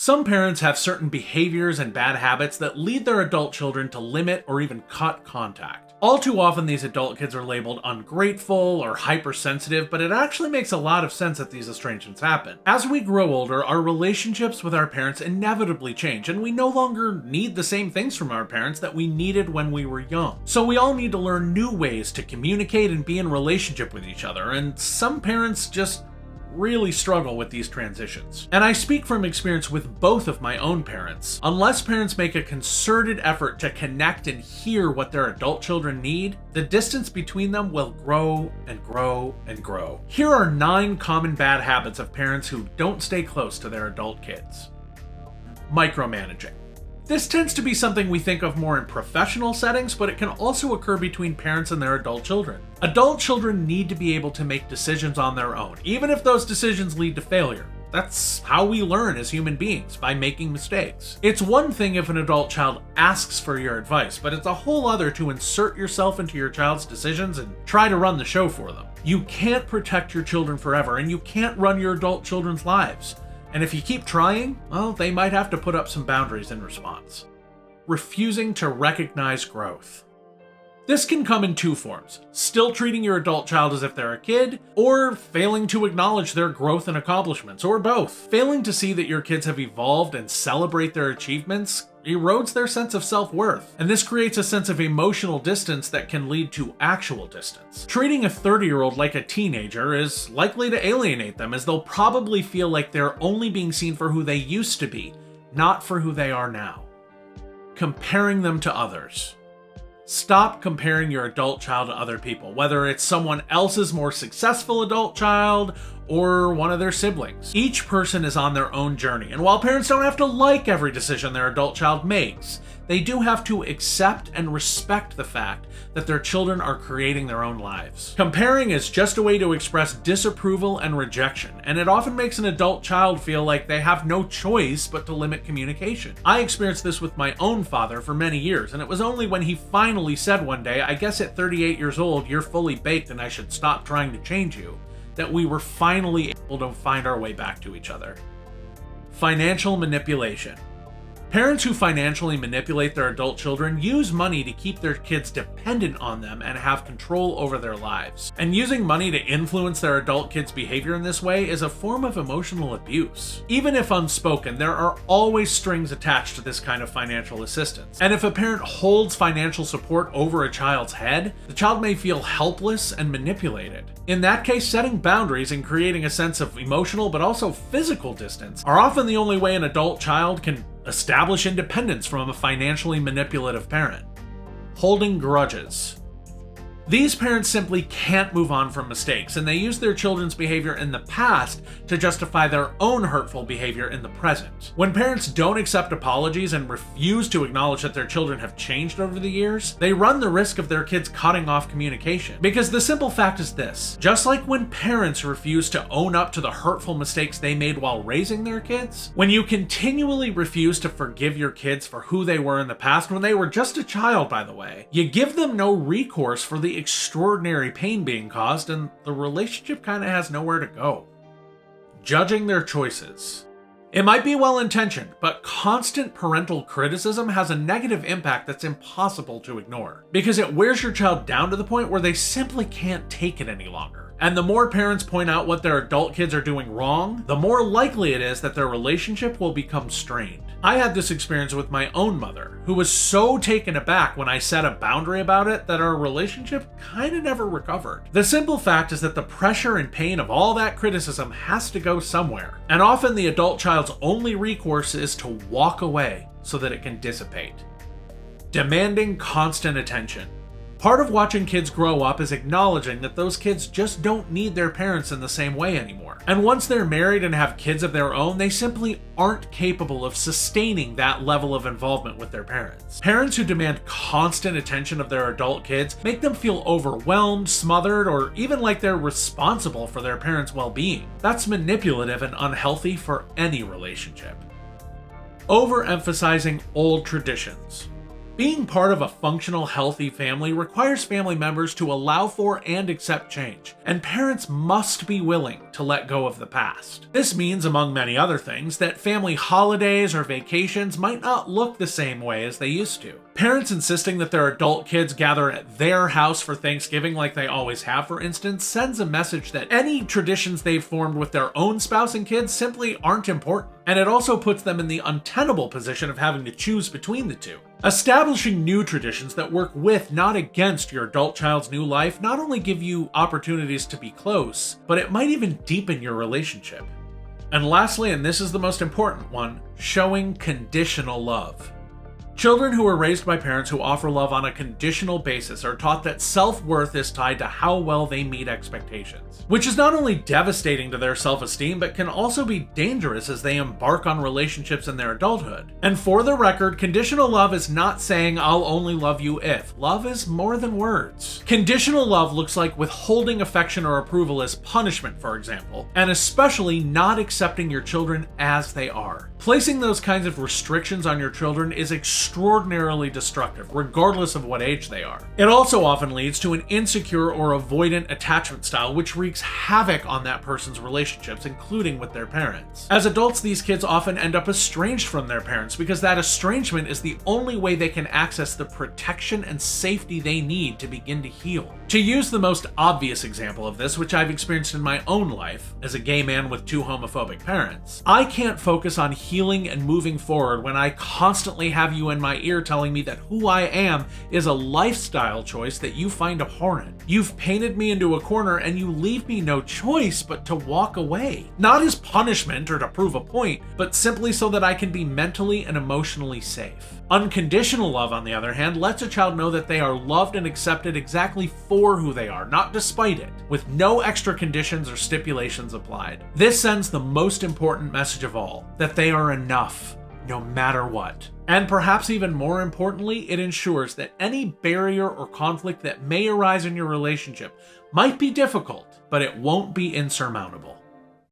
Some parents have certain behaviors and bad habits that lead their adult children to limit or even cut contact. All too often these adult kids are labeled ungrateful or hypersensitive, but it actually makes a lot of sense that these estrangements happen. As we grow older, our relationships with our parents inevitably change, and we no longer need the same things from our parents that we needed when we were young. So we all need to learn new ways to communicate and be in relationship with each other, and some parents just really struggle with these transitions. And I speak from experience with both of my own parents. Unless parents make a concerted effort to connect and hear what their adult children need, the distance between them will grow and grow and grow. Here are 9 common bad habits of parents who don't stay close to their adult kids. Micromanaging. This tends to be something we think of more in professional settings, but it can also occur between parents and their adult children. Adult children need to be able to make decisions on their own, even if those decisions lead to failure. That's how we learn as human beings, by making mistakes. It's one thing if an adult child asks for your advice, but it's a whole other to insert yourself into your child's decisions and try to run the show for them. You can't protect your children forever, and you can't run your adult children's lives. And if you keep trying, well, they might have to put up some boundaries in response. Refusing to recognize growth. This can come in 2 forms: still treating your adult child as if they're a kid, or failing to acknowledge their growth and accomplishments, or both. Failing to see that your kids have evolved and celebrate their achievements erodes their sense of self-worth, and this creates a sense of emotional distance that can lead to actual distance. Treating a 30-year-old like a teenager is likely to alienate them, as they'll probably feel like they're only being seen for who they used to be, not for who they are now. Comparing them to others. Stop comparing your adult child to other people, whether it's someone else's more successful adult child or one of their siblings. Each person is on their own journey, and while parents don't have to like every decision their adult child makes, they do have to accept and respect the fact that their children are creating their own lives. Comparing is just a way to express disapproval and rejection, and it often makes an adult child feel like they have no choice but to limit communication. I experienced this with my own father for many years, and it was only when he finally said one day, "I guess at 38 years old, you're fully baked and I should stop trying to change you," that we were finally able to find our way back to each other. Financial manipulation. Parents who financially manipulate their adult children use money to keep their kids dependent on them and have control over their lives. And using money to influence their adult kids' behavior in this way is a form of emotional abuse. Even if unspoken, there are always strings attached to this kind of financial assistance. And if a parent holds financial support over a child's head, the child may feel helpless and manipulated. In that case, setting boundaries and creating a sense of emotional but also physical distance are often the only way an adult child can establish independence from a financially manipulative parent. Holding grudges. These parents simply can't move on from mistakes, and they use their children's behavior in the past to justify their own hurtful behavior in the present. When parents don't accept apologies and refuse to acknowledge that their children have changed over the years, they run the risk of their kids cutting off communication. Because the simple fact is this: just like when parents refuse to own up to the hurtful mistakes they made while raising their kids, when you continually refuse to forgive your kids for who they were in the past, when they were just a child, by the way, you give them no recourse for the extraordinary pain being caused, and the relationship kind of has nowhere to go. Judging their choices. It might be well-intentioned, but constant parental criticism has a negative impact that's impossible to ignore, because it wears your child down to the point where they simply can't take it any longer. And the more parents point out what their adult kids are doing wrong, the more likely it is that their relationship will become strained. I had this experience with my own mother, who was so taken aback when I set a boundary about it that our relationship kinda never recovered. The simple fact is that the pressure and pain of all that criticism has to go somewhere, and often the adult child's only recourse is to walk away so that it can dissipate. Demanding constant attention. Part of watching kids grow up is acknowledging that those kids just don't need their parents in the same way anymore. And once they're married and have kids of their own, they simply aren't capable of sustaining that level of involvement with their parents. Parents who demand constant attention of their adult kids make them feel overwhelmed, smothered, or even like they're responsible for their parents' well-being. That's manipulative and unhealthy for any relationship. Overemphasizing old traditions. Being part of a functional, healthy family requires family members to allow for and accept change, and parents must be willing to let go of the past. This means, among many other things, that family holidays or vacations might not look the same way as they used to. Parents insisting that their adult kids gather at their house for Thanksgiving like they always have, for instance, sends a message that any traditions they've formed with their own spouse and kids simply aren't important. And it also puts them in the untenable position of having to choose between the two. Establishing new traditions that work with, not against, your adult child's new life not only give you opportunities to be close, but it might even deepen your relationship. And lastly, and this is the most important one, showing conditional love. Children who are raised by parents who offer love on a conditional basis are taught that self-worth is tied to how well they meet expectations, which is not only devastating to their self-esteem, but can also be dangerous as they embark on relationships in their adulthood. And for the record, conditional love is not saying I'll only love you if. Love is more than words. Conditional love looks like withholding affection or approval as punishment, for example, and especially not accepting your children as they are. Placing those kinds of restrictions on your children is extraordinarily destructive, regardless of what age they are. It also often leads to an insecure or avoidant attachment style, which wreaks havoc on that person's relationships, including with their parents. As adults, these kids often end up estranged from their parents because that estrangement is the only way they can access the protection and safety they need to begin to heal. To use the most obvious example of this, which I've experienced in my own life as a gay man with two homophobic parents, I can't focus on healing and moving forward when I constantly have you in my ear telling me that who I am is a lifestyle choice that you find abhorrent. You've painted me into a corner and you leave me no choice but to walk away. Not as punishment or to prove a point, but simply so that I can be mentally and emotionally safe. Unconditional love, on the other hand, lets a child know that they are loved and accepted exactly for who they are, not despite it, with no extra conditions or stipulations applied. This sends the most important message of all, that they are enough, no matter what. And perhaps even more importantly, it ensures that any barrier or conflict that may arise in your relationship might be difficult, but it won't be insurmountable.